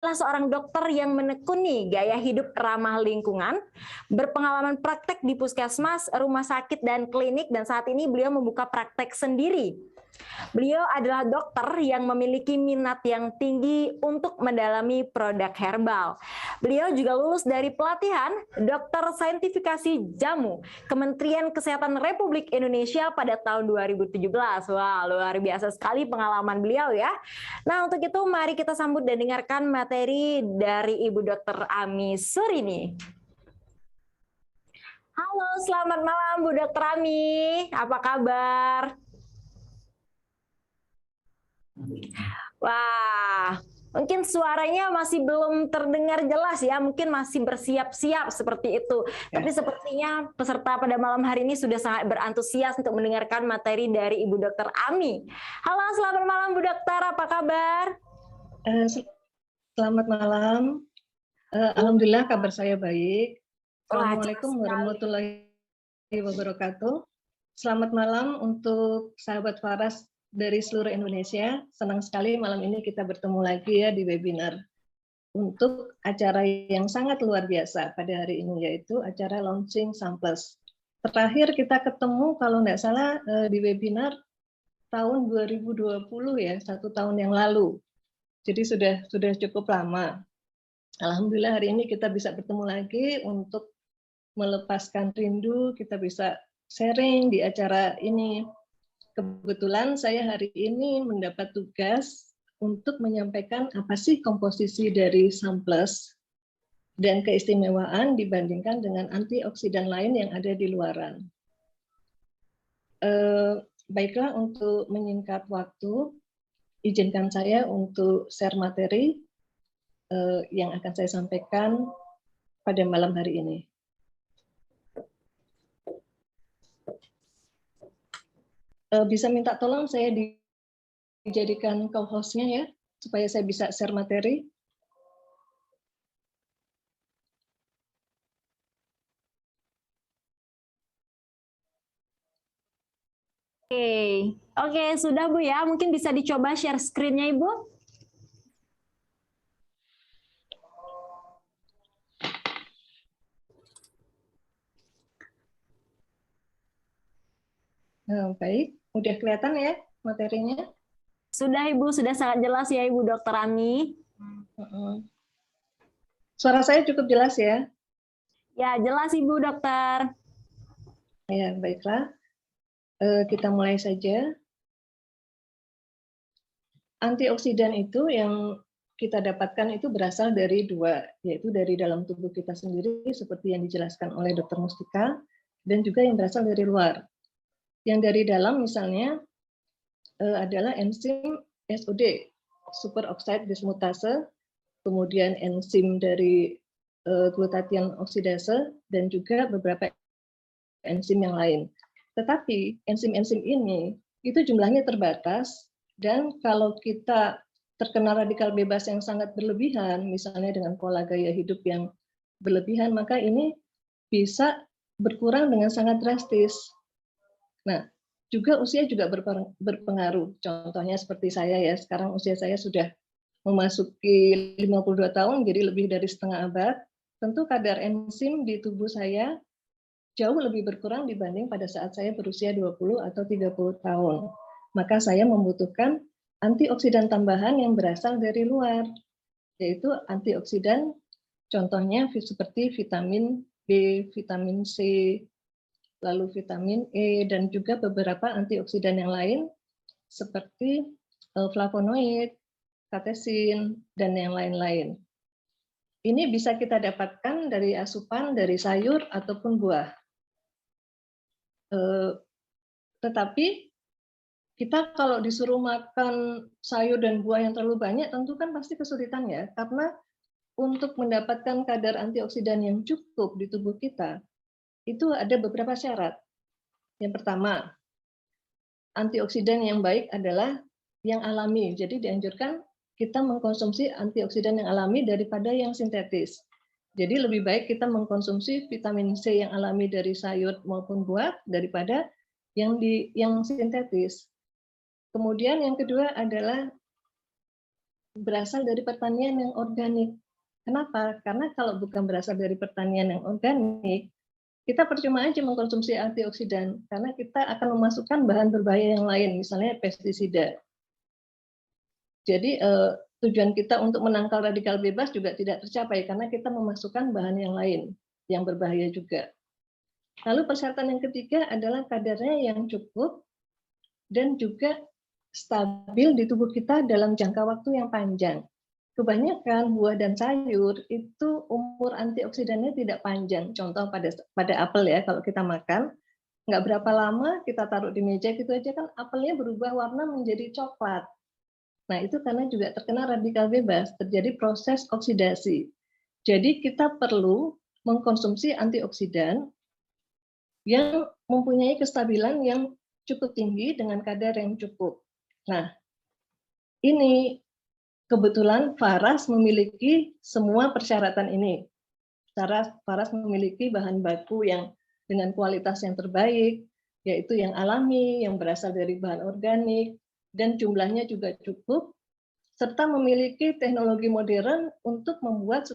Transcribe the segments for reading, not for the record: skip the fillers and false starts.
adalah seorang dokter yang menekuni gaya hidup ramah lingkungan, berpengalaman praktek di puskesmas, rumah sakit, dan klinik, dan saat ini beliau membuka praktek sendiri. Beliau adalah dokter yang memiliki minat yang tinggi untuk mendalami produk herbal. Beliau juga lulus dari pelatihan dokter saintifikasi jamu Kementerian Kesehatan Republik Indonesia pada tahun 2017. Wah, luar biasa sekali pengalaman beliau ya. Nah, untuk itu mari kita sambut dan dengarkan materi dari Ibu Dr. Ami Surini. Halo, selamat malam Bu Dr. Ami. Apa kabar? Wah, mungkin suaranya masih belum terdengar jelas ya, mungkin masih bersiap-siap seperti itu. Tapi sepertinya peserta pada malam hari ini sudah sangat berantusias untuk mendengarkan materi dari Ibu Dr. Ami. Halo, selamat malam Bu Dokter, apa kabar? Selamat malam. Alhamdulillah kabar saya baik. Assalamualaikum warahmatullahi wabarakatuh. Selamat malam untuk sahabat Faras dari seluruh Indonesia. Senang sekali malam ini kita bertemu lagi ya di webinar untuk acara yang sangat luar biasa pada hari ini, yaitu acara launching Samples. Terakhir kita ketemu kalau nggak salah di webinar tahun 2020 ya, 1 tahun yang lalu. Jadi sudah cukup lama. Alhamdulillah hari ini kita bisa bertemu lagi untuk melepaskan rindu, kita bisa sharing di acara ini. Kebetulan saya hari ini mendapat tugas untuk menyampaikan apa sih komposisi dari Samples dan keistimewaan dibandingkan dengan antioksidan lain yang ada di luaran. Baiklah, untuk menyingkat waktu, izinkan saya untuk share materi yang akan saya sampaikan pada malam hari ini. Bisa minta tolong saya dijadikan co-host-nya ya, supaya saya bisa share materi. Oke, sudah Bu ya, mungkin bisa dicoba share screen-nya Ibu. Baik, udah kelihatan ya materinya? Sudah Ibu, sudah sangat jelas ya Ibu Dr. Ami. Suara saya cukup jelas ya? Ya, jelas Ibu Dokter. Ya, baiklah. Kita mulai saja. Antioksidan itu yang kita dapatkan itu berasal dari dua, yaitu dari dalam tubuh kita sendiri seperti yang dijelaskan oleh Dr. Mustika, dan juga yang berasal dari luar. Yang dari dalam misalnya adalah enzim SOD, superoxide dismutase, kemudian enzim dari glutathione oksidase, dan juga beberapa enzim yang lain. Tetapi enzim-enzim ini itu jumlahnya terbatas, dan kalau kita terkena radikal bebas yang sangat berlebihan, misalnya dengan pola gaya hidup yang berlebihan, maka ini bisa berkurang dengan sangat drastis. Nah, juga usia juga berpengaruh. Contohnya seperti saya ya, sekarang usia saya sudah memasuki 52 tahun, jadi lebih dari setengah abad. Tentu kadar enzim di tubuh saya jauh lebih berkurang dibanding pada saat saya berusia 20 atau 30 tahun. Maka saya membutuhkan antioksidan tambahan yang berasal dari luar, yaitu antioksidan contohnya seperti vitamin B, vitamin C, lalu vitamin E, dan juga beberapa antioksidan yang lain seperti flavonoid, katesin, dan yang lain-lain. Ini bisa kita dapatkan dari asupan, dari sayur, ataupun buah. Tetapi kita kalau disuruh makan sayur dan buah yang terlalu banyak, tentu kan pasti kesulitan ya, karena untuk mendapatkan kadar antioksidan yang cukup di tubuh kita, itu ada beberapa syarat. Yang pertama, antioksidan yang baik adalah yang alami. Jadi dianjurkan kita mengkonsumsi antioksidan yang alami daripada yang sintetis. Jadi lebih baik kita mengkonsumsi vitamin C yang alami dari sayur maupun buah daripada yang sintetis. Kemudian yang kedua adalah berasal dari pertanian yang organik. Kenapa? Karena kalau bukan berasal dari pertanian yang organik, kita percuma aja mengkonsumsi antioksidan, karena kita akan memasukkan bahan berbahaya yang lain, misalnya pestisida. Jadi tujuan kita untuk menangkal radikal bebas juga tidak tercapai, karena kita memasukkan bahan yang lain, yang berbahaya juga. Lalu persyaratan yang ketiga adalah kadarnya yang cukup, dan juga stabil di tubuh kita dalam jangka waktu yang panjang. Kebanyakan buah dan sayur itu umur antioksidannya tidak panjang. Contoh pada apel ya, kalau kita makan, nggak berapa lama kita taruh di meja gitu aja kan apelnya berubah warna menjadi coklat. Nah itu karena juga terkena radikal bebas, terjadi proses oksidasi. Jadi kita perlu mengkonsumsi antioksidan yang mempunyai kestabilan yang cukup tinggi dengan kadar yang cukup. Nah, ini kebetulan Faras memiliki semua persyaratan ini. Faras memiliki bahan baku yang dengan kualitas yang terbaik, yaitu yang alami, yang berasal dari bahan organik, dan jumlahnya juga cukup, serta memiliki teknologi modern untuk membuat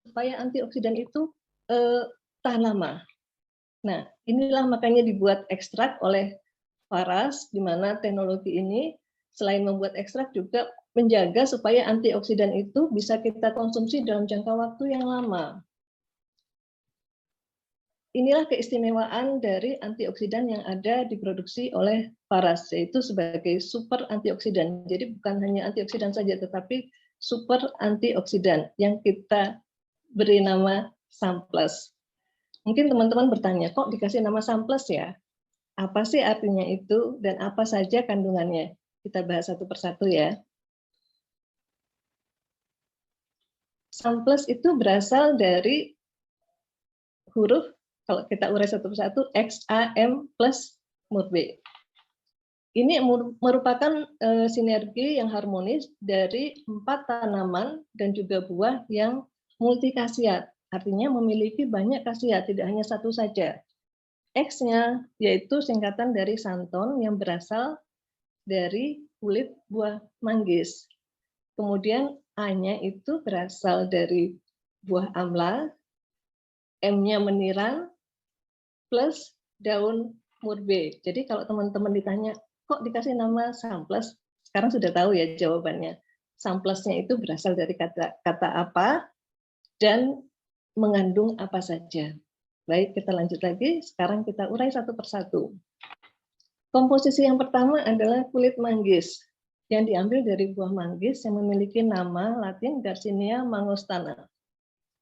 supaya antioksidan itu tahan lama. Nah, inilah makanya dibuat ekstrak oleh Faras, di mana teknologi ini selain membuat ekstrak juga menjaga supaya antioksidan itu bisa kita konsumsi dalam jangka waktu yang lama. Inilah keistimewaan dari antioksidan yang ada diproduksi oleh Faras, yaitu sebagai super antioksidan. Jadi bukan hanya antioksidan saja, tetapi super antioksidan yang kita beri nama Samples. Mungkin teman-teman bertanya, kok dikasih nama Samples ya? Apa sih artinya itu dan apa saja kandungannya? Kita bahas satu persatu ya. Samples itu berasal dari huruf, kalau kita urai satu persatu, XAM plus MUR-B. Ini merupakan sinergi yang harmonis dari 4 tanaman dan juga buah yang multikasiat, artinya memiliki banyak khasiat, tidak hanya satu saja. X-nya yaitu singkatan dari santon yang berasal dari kulit buah manggis. Kemudian A-nya itu berasal dari buah amla, M-nya meniran, plus daun murbe. Jadi kalau teman-teman ditanya, kok dikasih nama Samples? Sekarang sudah tahu ya jawabannya. Samplesnya itu berasal dari kata apa dan mengandung apa saja. Baik, kita lanjut lagi. Sekarang kita urai satu persatu. Komposisi yang pertama adalah kulit manggis, yang diambil dari buah manggis yang memiliki nama Latin Garcinia mangostana.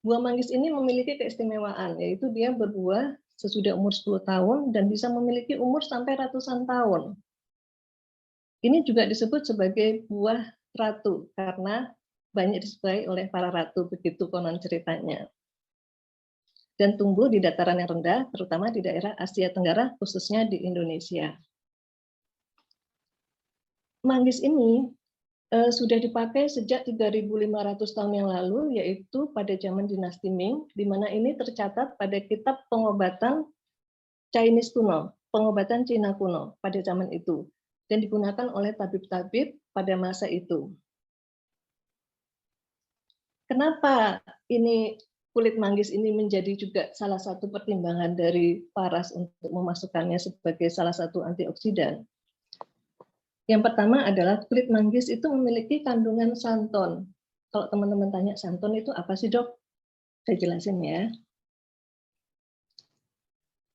Buah manggis ini memiliki keistimewaan, yaitu dia berbuah sesudah umur 10 tahun dan bisa memiliki umur sampai ratusan tahun. Ini juga disebut sebagai buah ratu, karena banyak disukai oleh para ratu, begitu konon ceritanya. Dan tumbuh di dataran yang rendah, terutama di daerah Asia Tenggara, khususnya di Indonesia. Manggis ini sudah dipakai sejak 3.500 tahun yang lalu, yaitu pada zaman dinasti Ming, di mana ini tercatat pada kitab pengobatan Chinese kuno, pengobatan Cina kuno pada zaman itu, dan digunakan oleh tabib-tabib pada masa itu. Kenapa ini kulit manggis ini menjadi juga salah satu pertimbangan dari Faras untuk memasukkannya sebagai salah satu antioksidan? Yang pertama adalah kulit manggis itu memiliki kandungan santon. Kalau teman-teman tanya santon itu apa sih dok? Saya jelasin ya.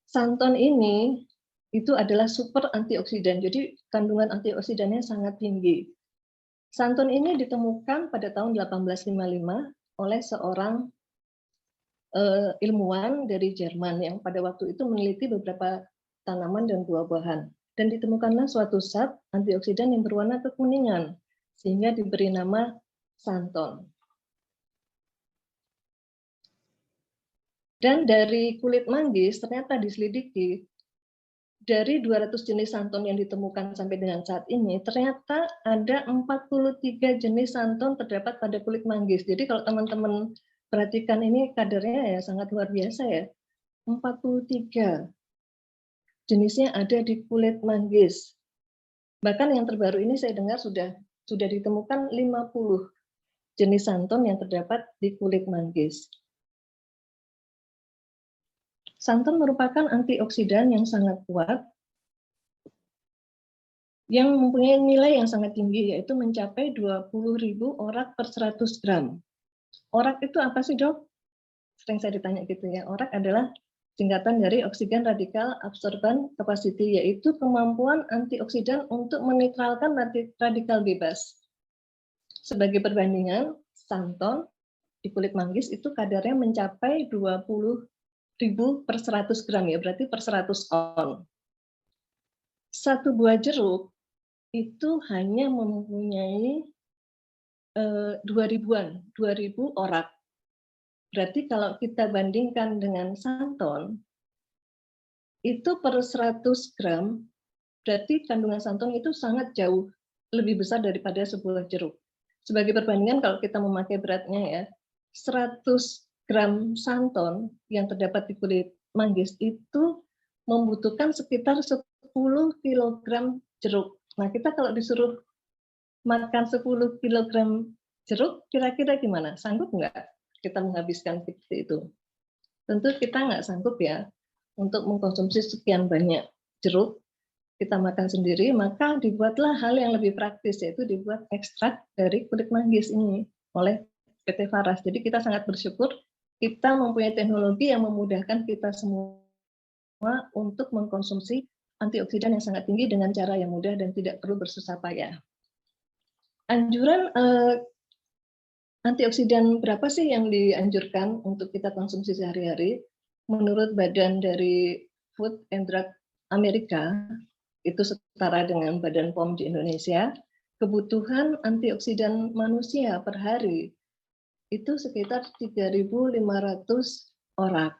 Santon ini itu adalah super antioksidan, jadi kandungan antioksidannya sangat tinggi. Santon ini ditemukan pada tahun 1855 oleh seorang ilmuwan dari Jerman yang pada waktu itu meneliti beberapa tanaman dan buah-buahan. Dan ditemukanlah suatu zat antioksidan yang berwarna kekuningan, sehingga diberi nama santon. Dan dari kulit manggis ternyata diselidiki, dari 200 jenis santon yang ditemukan sampai dengan saat ini, ternyata ada 43 jenis santon terdapat pada kulit manggis. Jadi kalau teman-teman perhatikan ini kadarnya ya sangat luar biasa ya, 43 jenisnya ada di kulit manggis. Bahkan yang terbaru ini saya dengar sudah sudah ditemukan 50 jenis santon yang terdapat di kulit manggis. Santon merupakan antioksidan yang sangat kuat, yang mempunyai nilai yang sangat tinggi, yaitu mencapai 20.000 orak per 100 gram. Orak itu apa sih, Dok? Sering saya ditanya gitu ya. Orak adalah singkatan dari oksigen radikal absorban capacity, yaitu kemampuan antioksidan untuk menetralkan radikal bebas. Sebagai perbandingan, santon di kulit manggis itu kadarnya mencapai 20.000 per 100 gram, ya, berarti per 100 on. Satu buah jeruk itu hanya mempunyai 2.000 orak. Berarti kalau kita bandingkan dengan santon, itu per 100 gram, berarti kandungan santon itu sangat jauh lebih besar daripada sebuah jeruk. Sebagai perbandingan, kalau kita memakai beratnya ya, 100 gram santon yang terdapat di kulit manggis itu membutuhkan sekitar 10 kg jeruk. Nah, kita kalau disuruh makan 10 kg jeruk, kira-kira gimana? Sanggup nggak kita menghabiskan seperti itu? Tentu kita nggak sanggup ya untuk mengkonsumsi sekian banyak jeruk. Kita makan sendiri, maka dibuatlah hal yang lebih praktis, yaitu dibuat ekstrak dari kulit manggis ini oleh PT Faras. Jadi kita sangat bersyukur kita mempunyai teknologi yang memudahkan kita semua untuk mengkonsumsi antioksidan yang sangat tinggi dengan cara yang mudah dan tidak perlu bersusah payah. Anjuran antioksidan berapa sih yang dianjurkan untuk kita konsumsi sehari-hari? Menurut Badan dari Food and Drug Amerika, itu setara dengan Badan POM di Indonesia, kebutuhan antioksidan manusia per hari itu sekitar 3.500 orak.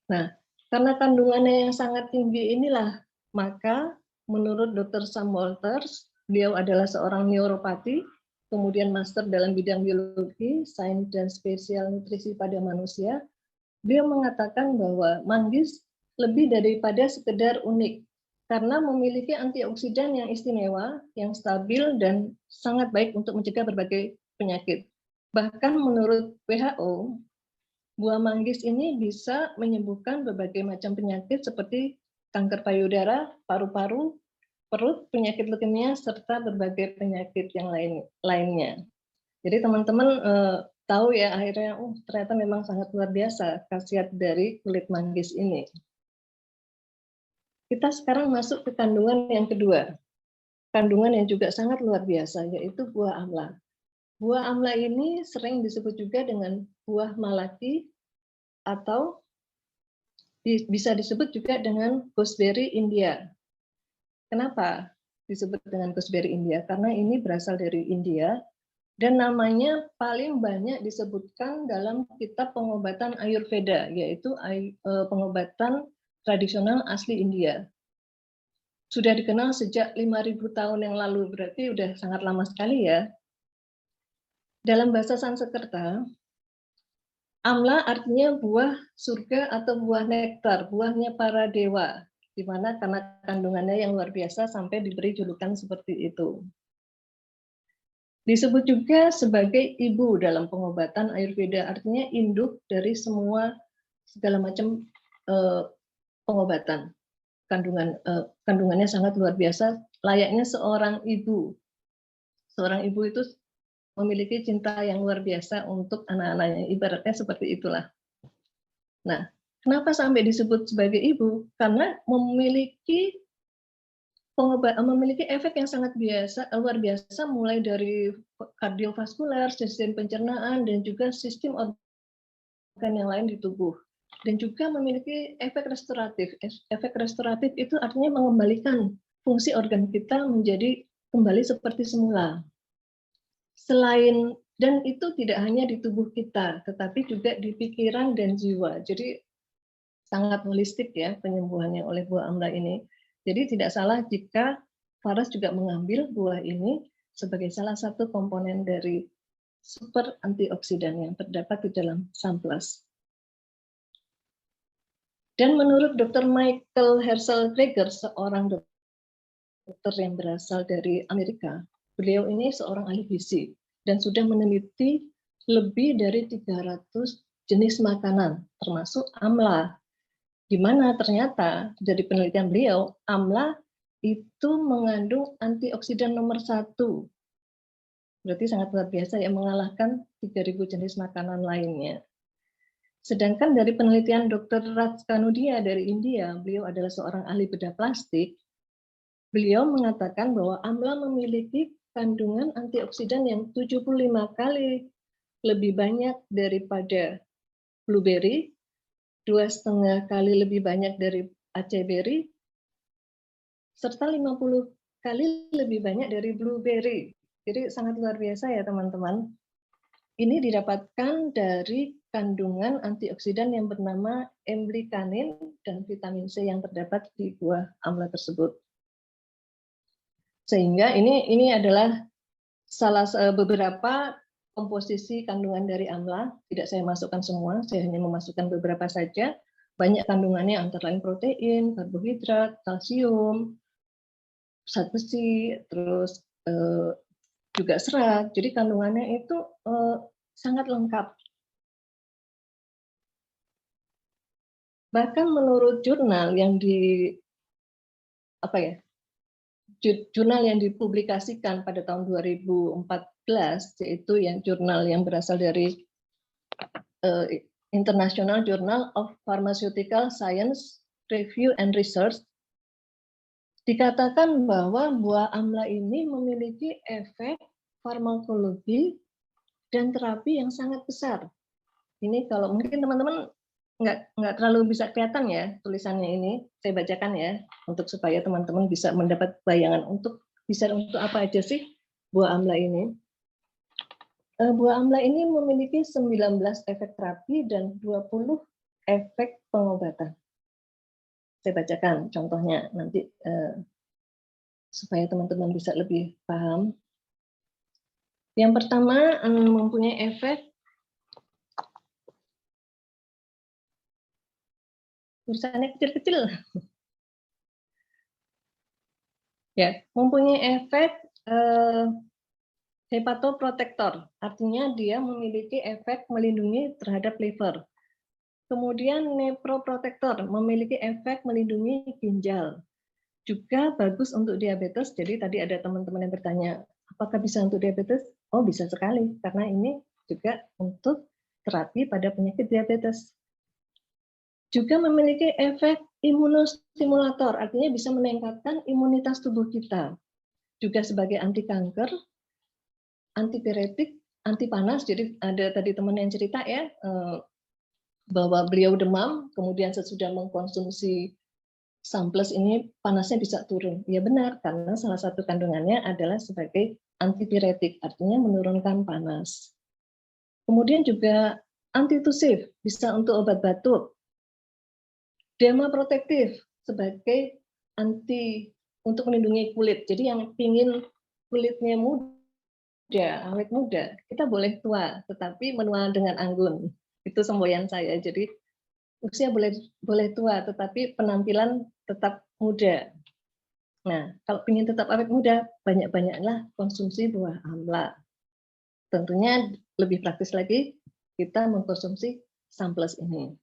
Nah, karena kandungannya yang sangat tinggi inilah, maka menurut Dr. Sam Walters, beliau adalah seorang neuropati, kemudian master dalam bidang biologi, sains dan spesial nutrisi pada manusia. Beliau mengatakan bahwa manggis lebih daripada sekedar unik, karena memiliki antioksidan yang istimewa, yang stabil, dan sangat baik untuk mencegah berbagai penyakit. Bahkan menurut WHO, buah manggis ini bisa menyembuhkan berbagai macam penyakit seperti kanker payudara, paru-paru, perut, penyakit leukemia, serta berbagai penyakit yang lainnya. Jadi teman-teman tahu ya, akhirnya ternyata memang sangat luar biasa khasiat dari kulit manggis ini. Kita sekarang masuk ke kandungan yang kedua. Kandungan yang juga sangat luar biasa, yaitu buah amla. Buah amla ini sering disebut juga dengan buah malaki atau bisa disebut juga dengan gooseberry India. Kenapa disebut dengan gooseberry India? Karena ini berasal dari India dan namanya paling banyak disebutkan dalam kitab pengobatan Ayurveda, yaitu pengobatan tradisional asli India. Sudah dikenal sejak 5.000 tahun yang lalu, berarti sudah sangat lama sekali ya. Dalam bahasa Sanskerta, amla artinya buah surga atau buah nektar, buahnya para dewa, di mana karena kandungannya yang luar biasa sampai diberi julukan seperti itu. Disebut juga sebagai ibu dalam pengobatan Ayurveda, artinya induk dari semua segala macam pengobatan. Kandungannya sangat luar biasa, layaknya seorang ibu. Seorang ibu itu memiliki cinta yang luar biasa untuk anak-anaknya, ibaratnya seperti itulah. Nah, kenapa sampai disebut sebagai ibu? Karena memiliki efek yang sangat luar biasa, mulai dari kardiovaskular, sistem pencernaan, dan juga sistem organ yang lain di tubuh. Dan juga memiliki efek restoratif. Efek restoratif itu artinya mengembalikan fungsi organ kita menjadi kembali seperti semula. Dan itu tidak hanya di tubuh kita, tetapi juga di pikiran dan jiwa. Jadi sangat holistik ya penyembuhannya oleh buah amla ini. Jadi tidak salah jika Faras juga mengambil buah ini sebagai salah satu komponen dari super antioksidan yang terdapat di dalam Sunplus. Dan menurut Dr. Michael Herschel Greger, seorang dokter yang berasal dari Amerika. Beliau ini seorang ahli gizi dan sudah meneliti lebih dari 300 jenis makanan, termasuk amla, di mana ternyata dari penelitian beliau, amla itu mengandung antioksidan nomor 1. Berarti sangat luar biasa ya, mengalahkan 3.000 jenis makanan lainnya. Sedangkan dari penelitian Dr. Raj Kanudia dari India, beliau adalah seorang ahli bedah plastik, beliau mengatakan bahwa amla memiliki kandungan antioksidan yang 75 kali lebih banyak daripada blueberry, 2,5 kali lebih banyak dari acai berry, serta 50 kali lebih banyak dari blueberry. Jadi sangat luar biasa ya teman-teman. Ini didapatkan dari kandungan antioksidan yang bernama emblycanin dan vitamin C yang terdapat di buah amla tersebut. Sehingga ini adalah beberapa komposisi kandungan dari amla. Tidak saya masukkan semua, saya hanya memasukkan beberapa saja. Banyak kandungannya antara lain protein, karbohidrat, kalsium, zat besi, terus juga serat. Jadi kandungannya itu sangat lengkap. Bahkan menurut jurnal yang jurnal yang dipublikasikan pada tahun 2014, yaitu yang jurnal yang berasal dari International Journal of Pharmaceutical Science Review and Research, dikatakan bahwa buah amla ini memiliki efek farmakologi dan terapi yang sangat besar. Ini kalau mungkin teman-teman nggak terlalu bisa kelihatan ya tulisannya ini, saya bacakan ya, untuk supaya teman-teman bisa mendapat bayangan untuk apa aja sih buah amla ini. Buah amla ini memiliki 19 efek terapi dan 20 efek pengobatan. Saya bacakan contohnya nanti supaya teman-teman bisa lebih paham. Yang pertama, mempunyai efek tulisannya kecil-kecil. Ya, mempunyai efek hepatoprotektor, artinya dia memiliki efek melindungi terhadap liver. Kemudian nephroprotector, memiliki efek melindungi ginjal. Juga bagus untuk diabetes. Jadi tadi ada teman-teman yang bertanya, apakah bisa untuk diabetes? Oh, bisa sekali, karena ini juga untuk terapi pada penyakit diabetes. Juga memiliki efek imunostimulator, artinya bisa meningkatkan imunitas tubuh kita. Juga sebagai anti kanker, antipiretik, anti panas. Jadi ada tadi teman yang cerita ya, bahwa beliau demam, kemudian sesudah mengkonsumsi Samples ini panasnya bisa turun. Ya benar, karena salah satu kandungannya adalah sebagai antipiretik, artinya menurunkan panas. Kemudian juga antitusif, bisa untuk obat batuk. Dermaprotektif, sebagai anti untuk melindungi kulit. Jadi yang ingin kulitnya muda, awet muda, kita boleh tua, tetapi menua dengan anggun. Itu semboyan saya. Jadi usia boleh tua, tetapi penampilan tetap muda. Nah, kalau ingin tetap awet muda, banyak-banyaklah konsumsi buah amla. Tentunya lebih praktis lagi, kita mengkonsumsi samples ini.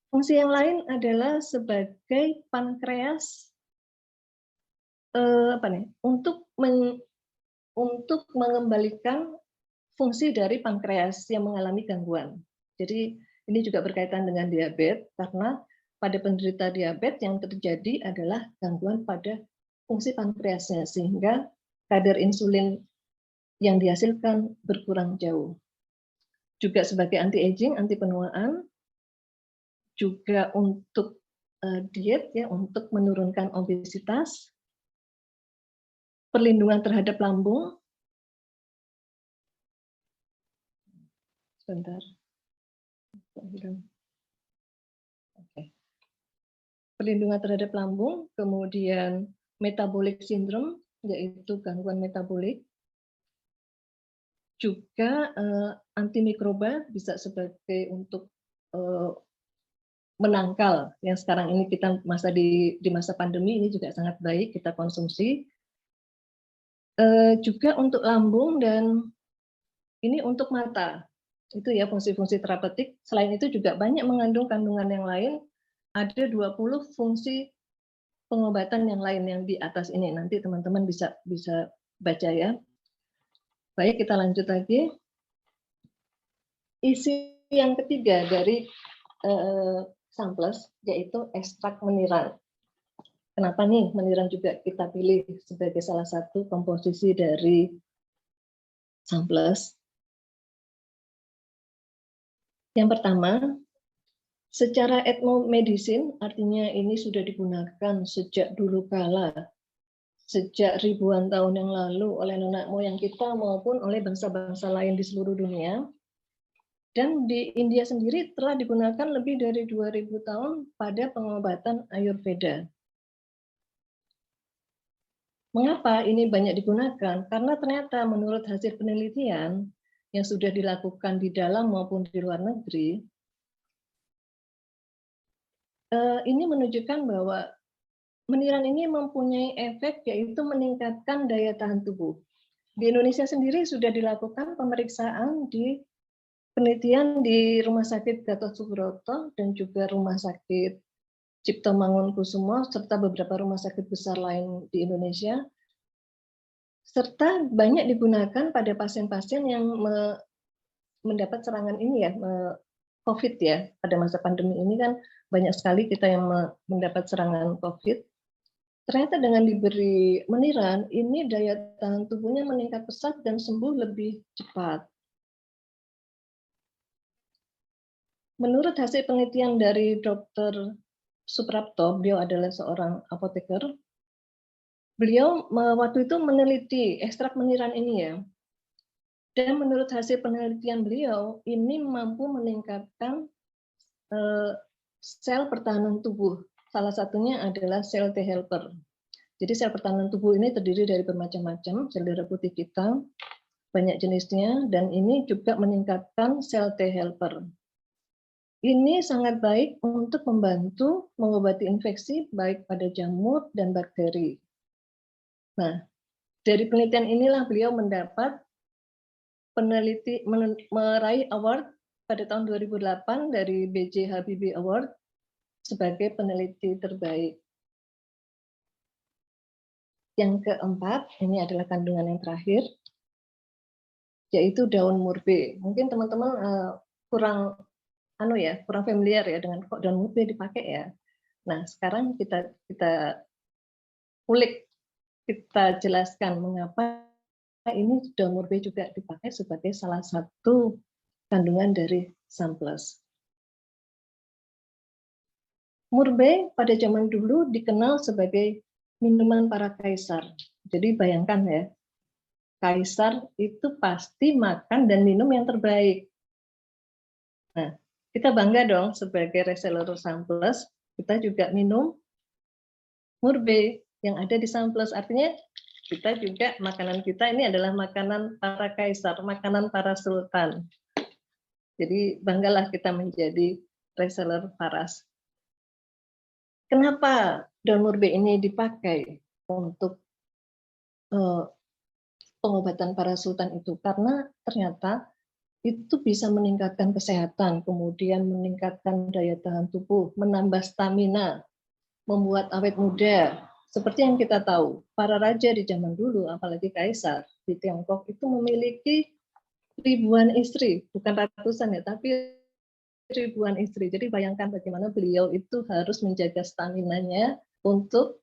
Fungsi yang lain adalah sebagai pankreas, untuk mengembalikan fungsi dari pankreas yang mengalami gangguan. Jadi ini juga berkaitan dengan diabetes, karena pada penderita diabetes yang terjadi adalah gangguan pada fungsi pankreasnya, sehingga kadar insulin yang dihasilkan berkurang jauh. Juga sebagai anti-aging, anti penuaan, juga untuk diet ya, untuk menurunkan obesitas, perlindungan terhadap lambung. Sebentar. Oke. Perlindungan terhadap lambung, kemudian metabolic syndrome, yaitu gangguan metabolik. Juga antimikroba, bisa sebagai untuk menangkal yang sekarang ini kita di masa pandemi ini juga sangat baik kita konsumsi. Juga untuk lambung dan ini untuk mata. Itu ya fungsi-fungsi terapeutik. Selain itu juga banyak mengandung kandungan yang lain. Ada 20 fungsi pengobatan yang lain yang di atas ini. Nanti teman-teman bisa baca ya. Baik, kita lanjut lagi. Isi yang ketiga dari Samples yaitu ekstrak meniran. Kenapa nih meniran juga kita pilih sebagai salah satu komposisi dari Samples? Yang pertama, secara etnomedicine, artinya ini sudah digunakan sejak dulu kala, sejak ribuan tahun yang lalu oleh nenek moyang kita maupun oleh bangsa-bangsa lain di seluruh dunia. Dan di India sendiri telah digunakan lebih dari 2000 tahun pada pengobatan Ayurveda. Mengapa ini banyak digunakan? Karena ternyata menurut hasil penelitian yang sudah dilakukan di dalam maupun di luar negeri, ini menunjukkan bahwa meniran ini mempunyai efek yaitu meningkatkan daya tahan tubuh. Di Indonesia sendiri sudah dilakukan pemeriksaan di penelitian di Rumah Sakit Gatot Subroto dan juga Rumah Sakit Cipto Mangunkusumo serta beberapa rumah sakit besar lain di Indonesia, serta banyak digunakan pada pasien-pasien yang mendapat serangan ini ya, COVID ya, pada masa pandemi ini kan banyak sekali kita yang mendapat serangan COVID. Ternyata dengan diberi meniran, ini daya tahan tubuhnya meningkat pesat dan sembuh lebih cepat. Menurut hasil penelitian dari Dr. Suprapto, beliau adalah seorang apoteker, beliau waktu itu meneliti ekstrak meniran ini ya. Dan menurut hasil penelitian beliau, ini mampu meningkatkan sel pertahanan tubuh. Salah satunya adalah sel T helper. Jadi sel pertahanan tubuh ini terdiri dari bermacam-macam, sel darah putih kita, banyak jenisnya, dan ini juga meningkatkan sel T helper. Ini sangat baik untuk membantu mengobati infeksi baik pada jamur dan bakteri. Nah, dari penelitian inilah beliau mendapat meraih award pada tahun 2008 dari B.J. Habibie Award sebagai peneliti terbaik. Yang keempat, ini adalah kandungan yang terakhir, yaitu daun murbe. Mungkin teman-teman kurang familiar ya dengan kok daun murbe dipakai ya. Nah, sekarang kita ulik, kita jelaskan mengapa ini daun murbe juga dipakai sebagai salah satu kandungan dari Samples. Murbe pada zaman dulu dikenal sebagai minuman para kaisar. Jadi bayangkan ya, kaisar itu pasti makan dan minum yang terbaik. Nah, kita bangga dong sebagai reseller Samples, kita juga minum murbe yang ada di Samples. Artinya kita juga, makanan kita ini adalah makanan para kaisar, makanan para sultan. Jadi banggalah kita menjadi reseller Paras. Kenapa daun murbe ini dipakai untuk pengobatan para sultan itu? Karena ternyata itu bisa meningkatkan kesehatan, kemudian meningkatkan daya tahan tubuh, menambah stamina, membuat awet muda. Seperti yang kita tahu, para raja di zaman dulu, apalagi kaisar di Tiongkok itu memiliki ribuan istri, bukan ratusan ya, tapi ribuan istri. Jadi bayangkan bagaimana beliau itu harus menjaga stamina-nya untuk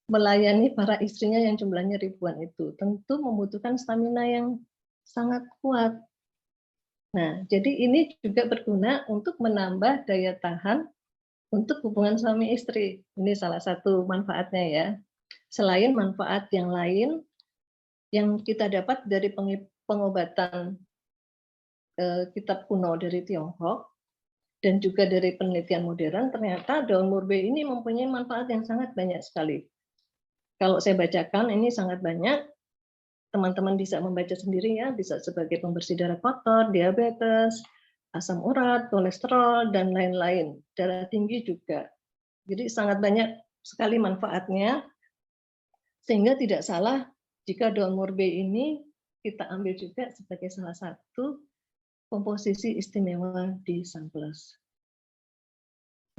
melayani para istrinya yang jumlahnya ribuan itu. Tentu membutuhkan stamina yang sangat kuat. Nah, jadi ini juga berguna untuk menambah daya tahan untuk hubungan suami istri. Ini salah satu manfaatnya ya. Selain manfaat yang lain yang kita dapat dari pengobatan kitab kuno dari Tiongkok dan juga dari penelitian modern, ternyata daun murbe ini mempunyai manfaat yang sangat banyak sekali. Kalau saya bacakan ini sangat banyak, teman-teman bisa membaca sendiri ya, bisa sebagai pembersih darah kotor, diabetes, asam urat, kolesterol, dan lain-lain. Darah tinggi juga. Jadi sangat banyak sekali manfaatnya, sehingga tidak salah jika daun murbe ini kita ambil juga sebagai salah satu komposisi istimewa di Sunplus.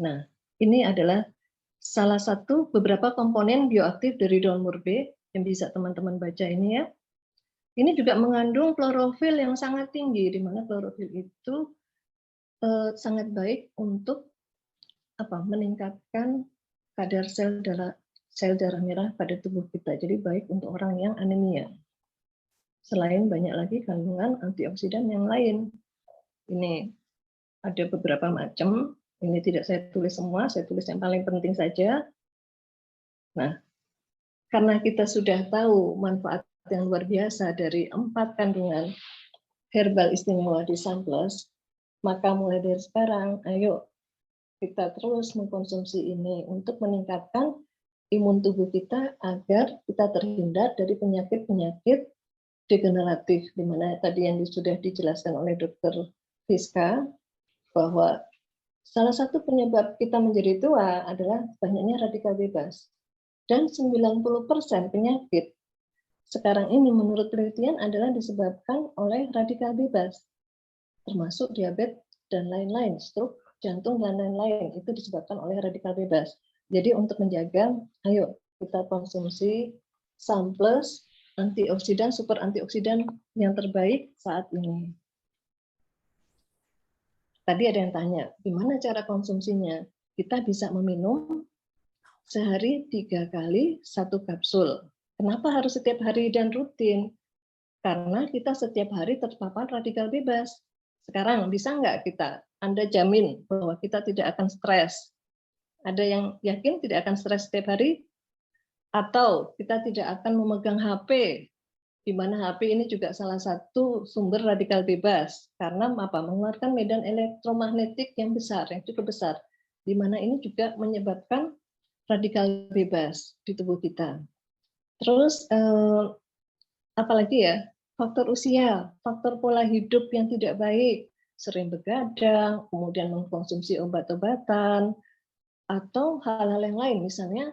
Nah, ini adalah salah satu beberapa komponen bioaktif dari daun murbe yang bisa teman-teman baca ini ya. Ini juga mengandung klorofil yang sangat tinggi, di mana klorofil itu sangat baik untuk meningkatkan kadar sel darah merah pada tubuh kita. Jadi baik untuk orang yang anemia. Selain banyak lagi kandungan antioksidan yang lain. Ini ada beberapa macam. Ini tidak saya tulis semua, saya tulis yang paling penting saja. Nah, karena kita sudah tahu manfaat yang luar biasa dari 4 kandungan herbal istimewa di Sunplus, maka mulai dari sekarang, ayo kita terus mengkonsumsi ini untuk meningkatkan imun tubuh kita agar kita terhindar dari penyakit-penyakit degeneratif, di mana tadi yang sudah dijelaskan oleh Dr. Fiska, bahwa salah satu penyebab kita menjadi tua adalah banyaknya radikal bebas. Dan 90% penyakit sekarang ini menurut penelitian adalah disebabkan oleh radikal bebas, termasuk diabetes dan lain-lain, stroke, jantung, dan lain-lain, itu disebabkan oleh radikal bebas. Jadi untuk menjaga, ayo kita konsumsi Sunplus, antioksidan, super antioksidan yang terbaik saat ini. Tadi ada yang tanya, gimana cara konsumsinya? Kita bisa meminum sehari 3 kali 1 kapsul. Kenapa harus setiap hari dan rutin? Karena kita setiap hari terpapar radikal bebas. Sekarang bisa nggak kita? Anda jamin bahwa kita tidak akan stres? Ada yang yakin tidak akan stres setiap hari? Atau kita tidak akan memegang HP, di mana HP ini juga salah satu sumber radikal bebas, karena mengeluarkan medan elektromagnetik yang besar, yang cukup besar, di mana ini juga menyebabkan radikal bebas di tubuh kita. Terus apalagi ya, faktor usia, faktor pola hidup yang tidak baik, sering begadang, kemudian mengkonsumsi obat-obatan, atau hal-hal yang lain, misalnya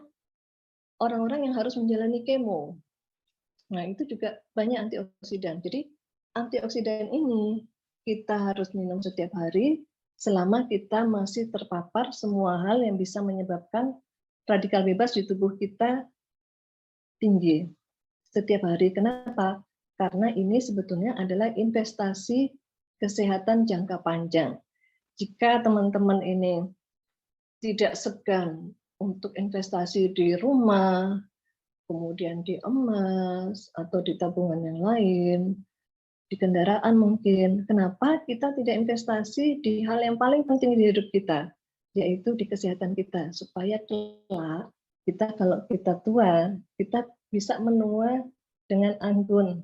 orang-orang yang harus menjalani kemo. Nah, itu juga banyak antioksidan. Jadi antioksidan ini kita harus minum setiap hari selama kita masih terpapar semua hal yang bisa menyebabkan radikal bebas di tubuh kita tinggi setiap hari. Kenapa? Karena ini sebetulnya adalah investasi kesehatan jangka panjang. Jika teman-teman ini tidak segan untuk investasi di rumah, kemudian di emas, atau di tabungan yang lain, di kendaraan mungkin, kenapa kita tidak investasi di hal yang paling penting di hidup kita, yaitu di kesehatan kita, supaya kelak kita kalau kita tua, kita bisa menua dengan anggun.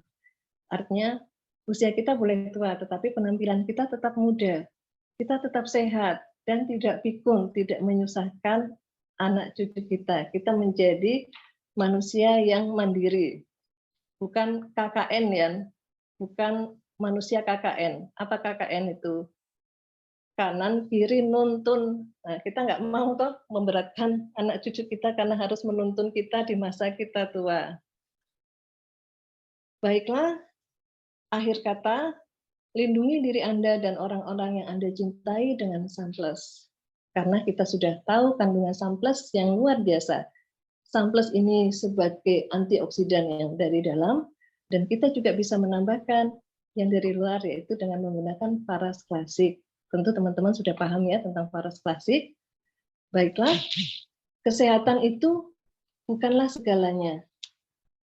Artinya usia kita boleh tua, tetapi penampilan kita tetap muda, kita tetap sehat, dan tidak pikun, tidak menyusahkan anak cucu kita. Kita menjadi manusia yang mandiri, bukan KKN ya, bukan manusia KKN. Apa KKN itu? Kanan, kiri, nuntun. Nah, kita nggak mau toh memberatkan anak cucu kita karena harus menuntun kita di masa kita tua. Baiklah, akhir kata, lindungi diri Anda dan orang-orang yang Anda cintai dengan Sunplus. Karena kita sudah tahu kandungan Sunplus yang luar biasa. Sunplus ini sebagai antioksidan yang dari dalam, dan kita juga bisa menambahkan yang dari luar, yaitu dengan menggunakan paras klasik. Tentu teman-teman sudah paham ya tentang paras klasik. Baiklah, kesehatan itu bukanlah segalanya.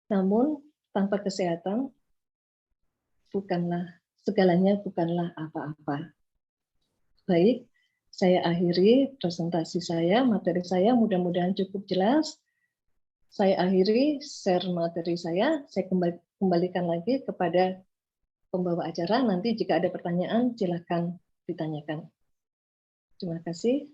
Namun tanpa kesehatan, segalanya bukanlah apa-apa. Baik, saya akhiri presentasi saya, materi saya mudah-mudahan cukup jelas. Saya akhiri share materi saya kembalikan lagi kepada pembawa acara. Nanti jika ada pertanyaan, silakan ditanyakan. Terima kasih.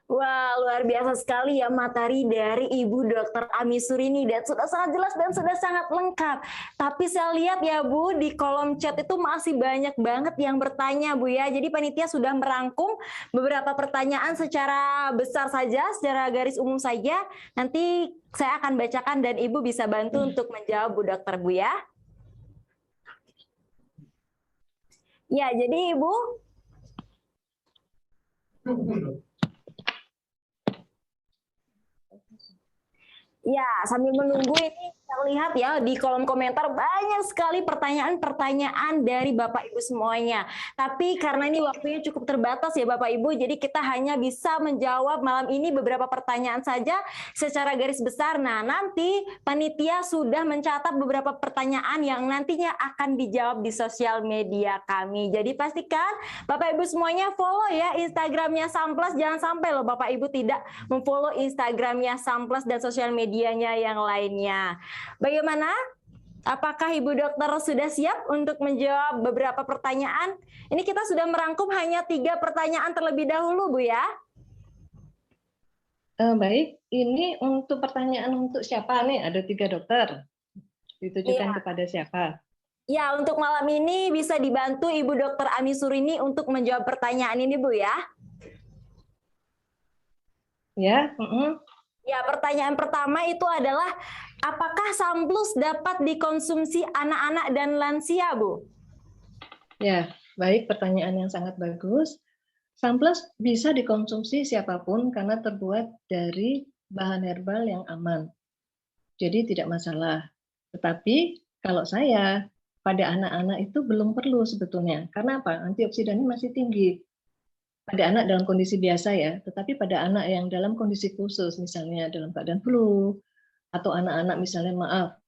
Wah, luar biasa sekali ya materi dari Ibu Dr. Ami Surini dan sudah sangat jelas dan sudah sangat lengkap. Tapi saya lihat ya Bu, di kolom chat itu masih banyak banget yang bertanya Bu ya. Jadi panitia sudah merangkum beberapa pertanyaan secara besar saja, secara garis umum saja. Nanti saya akan bacakan dan Ibu bisa bantu untuk menjawab Bu Dokter Bu ya. Ya, jadi Ibu, ya, sambil menunggu ini terlihat ya di kolom komentar banyak sekali pertanyaan-pertanyaan dari Bapak Ibu semuanya. Tapi karena ini waktunya cukup terbatas ya Bapak Ibu, jadi kita hanya bisa menjawab malam ini beberapa pertanyaan saja secara garis besar. Nah, nanti panitia sudah mencatat beberapa pertanyaan yang nantinya akan dijawab di sosial media kami. Jadi pastikan Bapak Ibu semuanya follow ya Instagramnya Samples, jangan sampai loh Bapak Ibu tidak memfollow Instagramnya Samples dan sosial medianya yang lainnya. Bagaimana? Apakah Ibu Dokter sudah siap untuk menjawab beberapa pertanyaan? Ini kita sudah merangkum hanya 3 pertanyaan terlebih dahulu Bu ya. Baik, ini untuk pertanyaan untuk siapa nih? Ada 3 dokter. Ditujukan kepada siapa? Ya, untuk malam ini bisa dibantu Ibu Dokter Ami Surini untuk menjawab pertanyaan ini Bu ya. Ya, Ya, pertanyaan pertama itu adalah apakah Samplus dapat dikonsumsi anak-anak dan lansia, Bu? Ya, baik, pertanyaan yang sangat bagus. Samples bisa dikonsumsi siapapun karena terbuat dari bahan herbal yang aman. Jadi tidak masalah. Tetapi kalau saya pada anak-anak itu belum perlu sebetulnya. Karena apa? Antioksidannya masih tinggi. Pada anak dalam kondisi biasa ya, tetapi pada anak yang dalam kondisi khusus, misalnya dalam keadaan flu, atau anak-anak misalnya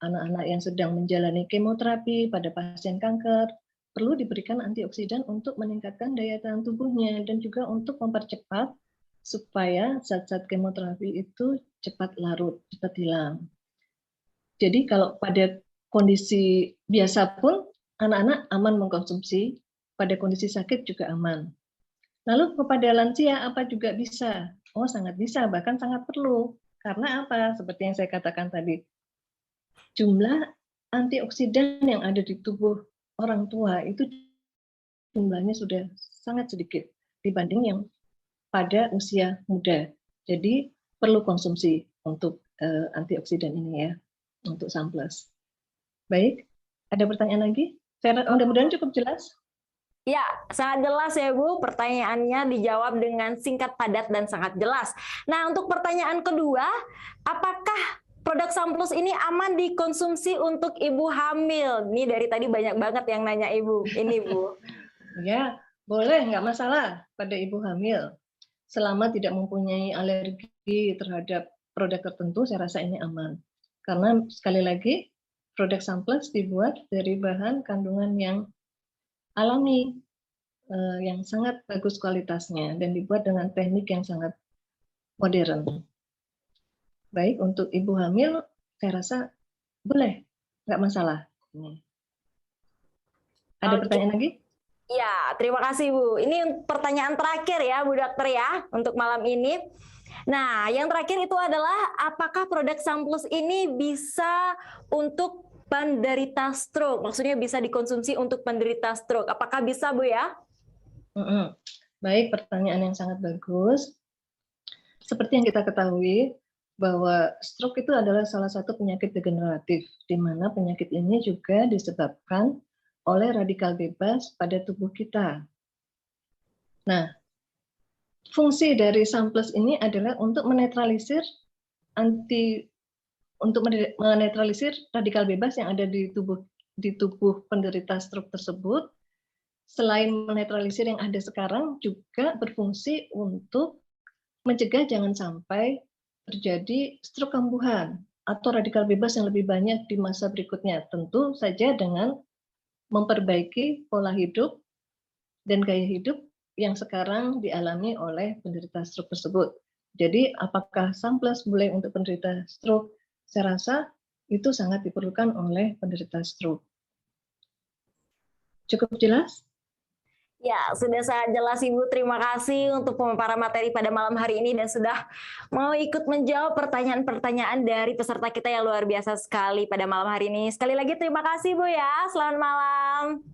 anak-anak yang sedang menjalani kemoterapi pada pasien kanker, perlu diberikan antioksidan untuk meningkatkan daya tahan tubuhnya dan juga untuk mempercepat supaya zat-zat kemoterapi itu cepat larut, cepat hilang. Jadi kalau pada kondisi biasa pun anak-anak aman mengkonsumsi, pada kondisi sakit juga aman. Lalu kepada lansia apa juga bisa? Oh, sangat bisa, bahkan sangat perlu. Karena apa? Seperti yang saya katakan tadi, jumlah antioksidan yang ada di tubuh orang tua itu jumlahnya sudah sangat sedikit dibanding yang pada usia muda. Jadi perlu konsumsi untuk antioksidan ini ya, untuk Samples. Baik, ada pertanyaan lagi? Mudah-mudahan cukup jelas. Ya, sangat jelas ya Bu. Pertanyaannya dijawab dengan singkat, padat, dan sangat jelas. Nah, untuk pertanyaan kedua, apakah produk Samplus ini aman dikonsumsi untuk ibu hamil? Ini dari tadi banyak banget yang nanya Ibu. Ini Bu. Ya, boleh, nggak masalah pada ibu hamil. Selama tidak mempunyai alergi terhadap produk tertentu, saya rasa ini aman. Karena sekali lagi, produk Samples dibuat dari bahan kandungan yang alami, yang sangat bagus kualitasnya, dan dibuat dengan teknik yang sangat modern. Baik, untuk ibu hamil, saya rasa boleh, nggak masalah. Ada pertanyaan lagi? Ya, terima kasih Bu. Ini pertanyaan terakhir ya Bu Dokter ya, untuk malam ini. Nah, yang terakhir itu adalah apakah produk Samplus ini bisa untuk penderita stroke? Maksudnya bisa dikonsumsi untuk penderita stroke. Apakah bisa Bu ya? Baik, pertanyaan yang sangat bagus. Seperti yang kita ketahui, bahwa stroke itu adalah salah satu penyakit degeneratif, di mana penyakit ini juga disebabkan oleh radikal bebas pada tubuh kita. Nah, fungsi dari Samples ini adalah untuk menetralisir radikal bebas yang ada di tubuh penderita stroke tersebut. Selain menetralisir yang ada sekarang, juga berfungsi untuk mencegah jangan sampai terjadi stroke kambuhan atau radikal bebas yang lebih banyak di masa berikutnya. Tentu saja dengan memperbaiki pola hidup dan gaya hidup yang sekarang dialami oleh penderita stroke tersebut. Jadi apakah Samples boleh untuk penderita stroke? Saya rasa itu sangat diperlukan oleh penderita stroke. Cukup jelas? Ya, sudah sangat jelas Ibu. Terima kasih untuk pemaparan materi pada malam hari ini dan sudah mau ikut menjawab pertanyaan-pertanyaan dari peserta kita yang luar biasa sekali pada malam hari ini. Sekali lagi terima kasih Bu ya. Selamat malam.